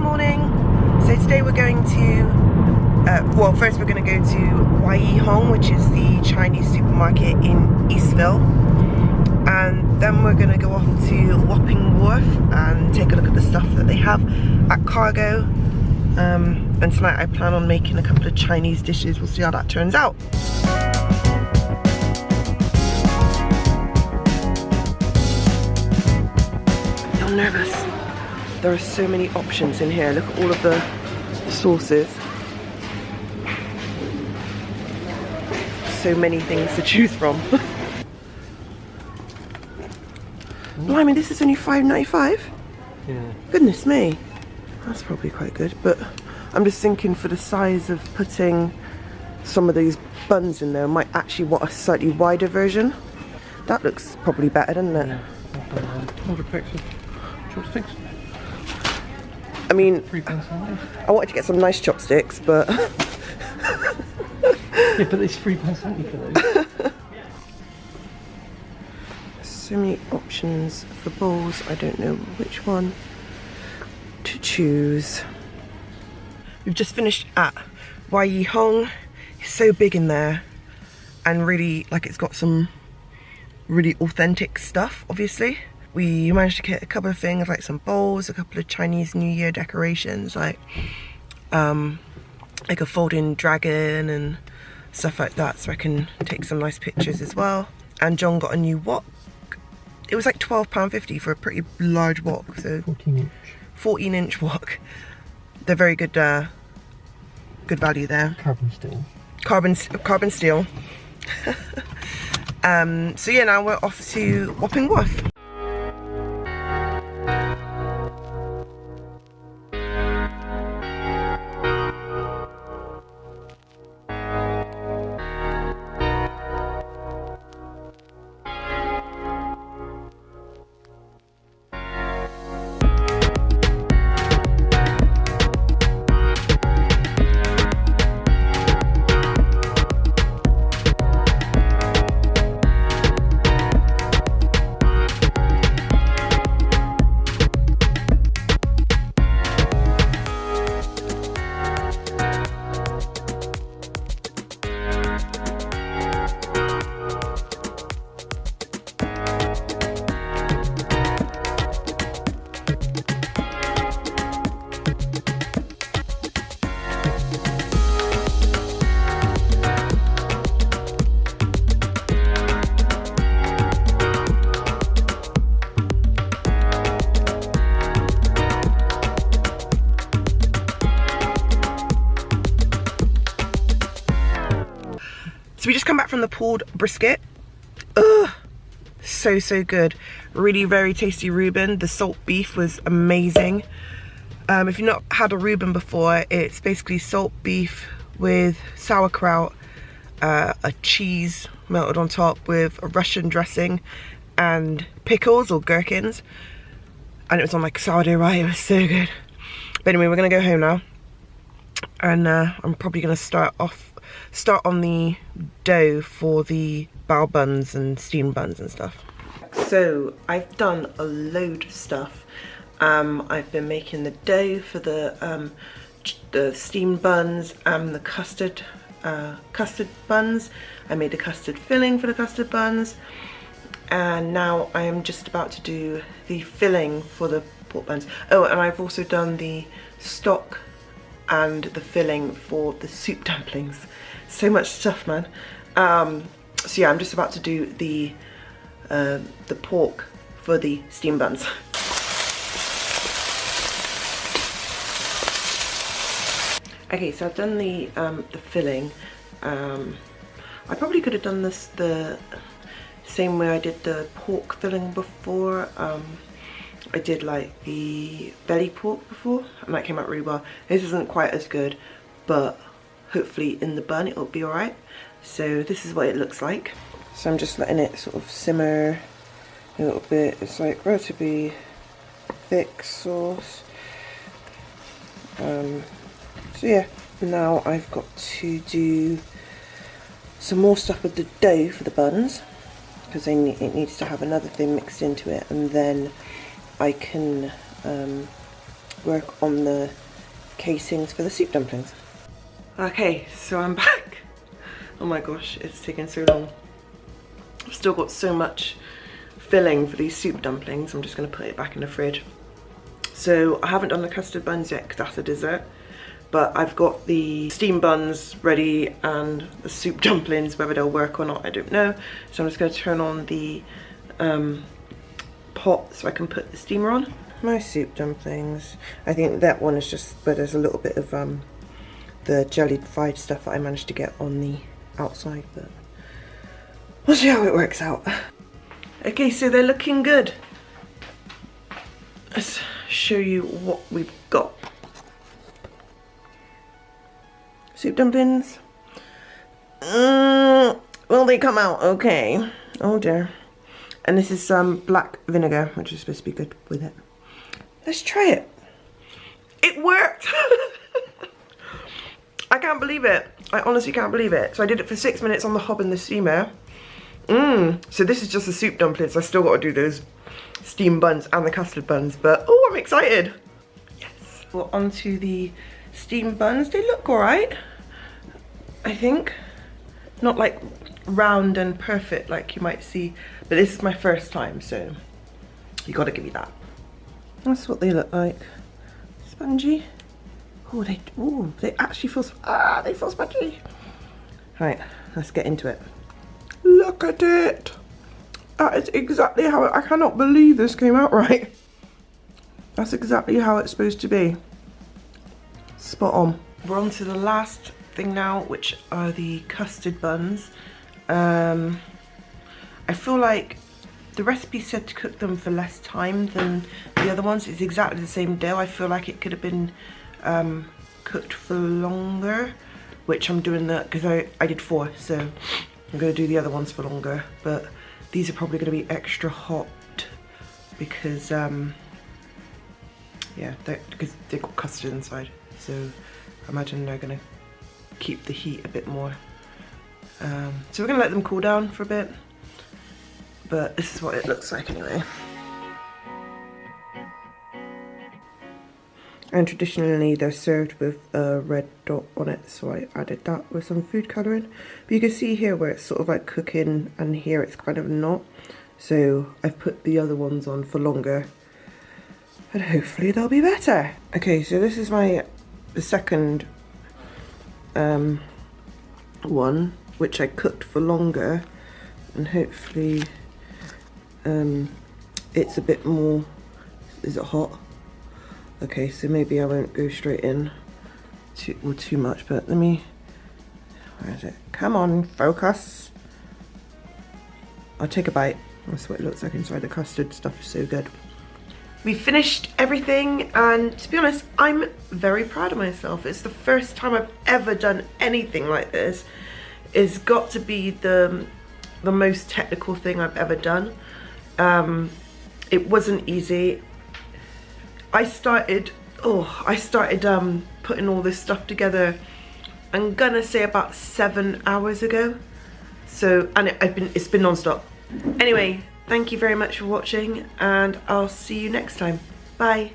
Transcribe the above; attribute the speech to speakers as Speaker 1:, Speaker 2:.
Speaker 1: morning. So today we're going to, well, first we're going to go to Wapping, which is the Chinese supermarket in Eastville. And then we're going to go off to Wapping Wharf and take a look at the stuff that they have at Cargo. And tonight I plan on making a couple of Chinese dishes. We'll see how that turns out. I'm nervous. There are so many options in here. Look at all of the sauces. So many things to choose from. Blimey, this is only $5.95?
Speaker 2: Yeah.
Speaker 1: Goodness me. That's probably quite good, but I'm just thinking for the size of putting some of these buns in there, I might actually want a slightly wider version. That looks probably better, doesn't it?
Speaker 2: Yeah. Order pictures. Chopsticks.
Speaker 1: I mean,
Speaker 2: £3.75.
Speaker 1: I wanted to get some nice chopsticks, but...
Speaker 2: Yeah, but it's £3.70 for those.
Speaker 1: So many options for bowls, I don't know which one to choose. We've just finished at Wapping. It's so big in there, and really, like, it's got some really authentic stuff, obviously. We managed to get a couple of things, like some bowls, a couple of Chinese New Year decorations, like a folding dragon and stuff like that, so I can take some nice pictures as well. And John got a new wok. It was like £12.50 for a pretty large wok, so 14-inch wok. They're very good, good value there.
Speaker 2: Carbon steel.
Speaker 1: Carbon steel. So yeah, now we're off to Wapping Wharf. So we just come back from the pulled brisket. Ugh, so good. Really very tasty Reuben. The salt beef was amazing. If you've not had a Reuben before, it's basically salt beef with sauerkraut, a cheese melted on top with a Russian dressing and pickles or gherkins. And it was on like sourdough rye. It was so good. But anyway, we're gonna go home now. And I'm probably gonna start on the dough for the bao buns and steamed buns and stuff. So I've done a load of stuff. I've been making the dough for the steamed buns and the custard buns. I made the custard filling for the custard buns, and now I am just about to do the filling for the pork buns. Oh, and I've also done the stock and the filling for the soup dumplings. So much stuff, man. So yeah, I'm just about to do the pork for the steamed buns. Okay, so I've done the filling. I probably could have done this the same way I did the pork filling before. I did like the belly pork before, and that came out really well. This isn't quite as good, but hopefully in the bun it'll be alright. So this is what it looks like. So I'm just letting it sort of simmer a little bit. It's like relatively thick sauce. So yeah, now I've got to do some more stuff with the dough for the buns, because it needs to have another thing mixed into it, and then I can work on the casings for the soup dumplings. Okay, so I'm back. Oh my gosh, it's taken so long. I've still got so much filling for these soup dumplings. I'm just going to put it back in the fridge. So I haven't done the custard buns yet because that's a dessert, but I've got the steam buns ready and the soup dumplings, whether they'll work or not I don't know. So I'm just going to turn on the pot so I can put the steamer on. My soup dumplings, I think that one is just where there's a little bit of the jellied fried stuff that I managed to get on the outside, but we'll see how it works out. Okay, so they're looking good. Let's show you what we've got. Soup dumplings. Will they come out okay? Oh dear. And this is some black vinegar, which is supposed to be good with it. Let's try it. It worked! I can't believe it. I honestly can't believe it. So I did it for 6 minutes on the hob in the steamer. So this is just the soup dumplings. I still got to do those steam buns and the custard buns, but oh, I'm excited. Yes. Well, onto the steam buns. They look all right, I think. Not like round and perfect like you might see, but this is my first time, so you got to give me that. That's what they look like. Spongy. Oh, they actually feel, they feel spongy. Right, let's get into it. Look at it. That is exactly how I cannot believe this came out right. That's exactly how it's supposed to be. Spot on. We're on to the last thing now, which are the custard buns. I feel like the recipe said to cook them for less time than the other ones. It's exactly the same dough. I feel like it could have been cooked for longer, which I'm doing that because I did 4, so I'm going to do the other ones for longer, but these are probably going to be extra hot because yeah, because they've got custard inside, so I imagine they're going to keep the heat a bit more. So we're going to let them cool down for a bit, but this is what it looks like anyway. And traditionally they're served with a red dot on it, so I added that with some food colouring. But you can see here where it's sort of like cooking and here it's kind of not. So I've put the other ones on for longer and hopefully they'll be better. Okay, so this is the second one, which I cooked for longer, and hopefully it's a bit more. Is it hot? Okay, so maybe I won't go straight in too much, but let me, where is it? Come on, focus. I'll take a bite. That's what it looks like inside. The custard stuff is so good. We finished everything, and to be honest, I'm very proud of myself. It's the first time I've ever done anything like this. It's got to be the most technical thing I've ever done. It wasn't easy. I started putting all this stuff together, I'm gonna say about 7 hours ago. So, and it's been non-stop. Anyway, thank you very much for watching, and I'll see you next time. Bye.